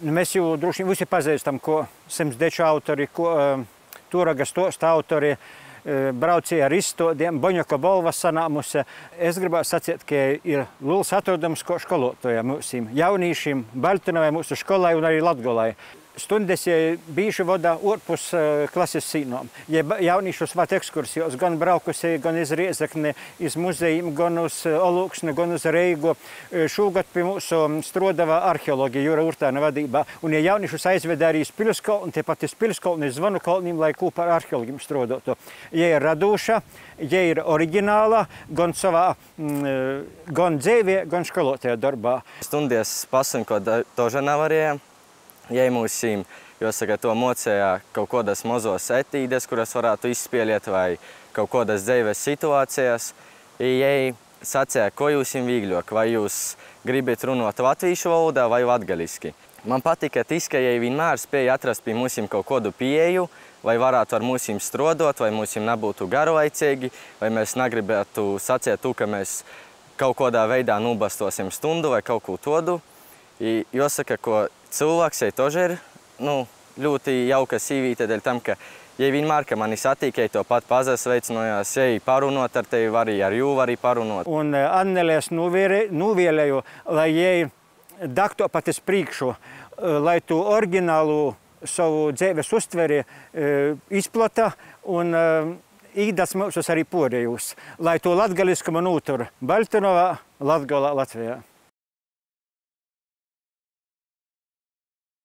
Mēs jau droši vien visi pazīstam, ko Simsdeča autori, ko Turaga stosta autori braucīja ar izstādēm, Boņaka balva sanāmusi. Es gribētu sacīt, ka ir liels atrodums ko skolotājiem, mūsim jaunīšiem, Baltinovai, mūsu skolai un arī Latgolai. Stundas bieži vada ārpus klases sīnām. Ja jauniešus vada ekskursijos, gan braukusi, gan iz Riezekni, iz muzejiem, gan uz Olūksni, gan uz Reigu. Šogad pie mūsu strodava arheologi Jūra Urtāna vadībā. Un ja jauniešus aizveda arī iz Piļuskalnu, tepat iz Piļuskalnu, iz Zvanu kalnim, lai kopā ar arheologiem strodotu. Ja ir radoša, ja ir oriģināla, gan savā, gan dzīvē, gan skolotāja darbā. Stundies pasunko toža nevarēja. Ja mūsim, jāsaka, to mocēja kaut kādas mazos etīdes, kuras varētu izspēlēt, vai kaut kādas dzīves situācijas. Ja sacīja, ko jūs vīgļok, vai jūs gribat runāt latviešu valodā vai latgaliski. Man patika tas, ka ja vienmēr spēja atrast pie mūsim kaut kādu pieeju, vai varētu ar mūsim strodot, vai mūsim nebūtu garlaicīgi, vai mēs negribētu sacīt to, ka mēs kaut kādā veidā nobastosim stundu vai kaut ko tādu. Jāsaka, ka cilvēks toži ir ļoti jauka sīvīte dēļ tam, ka ja vienmēr, ka mani satīk, ja to pat pazasveicinājās, ja parunot ar tevi, arī ar jū vari parunot. Un Annelēs nuvēlēju, lai jai dakto pat iz priekšu, lai tu oriģinālu savu dzīves uztveri izplata un īdas mūsus arī porējus, lai to latgaliskumu notur Baltinovā, Latgolā, Latvijā.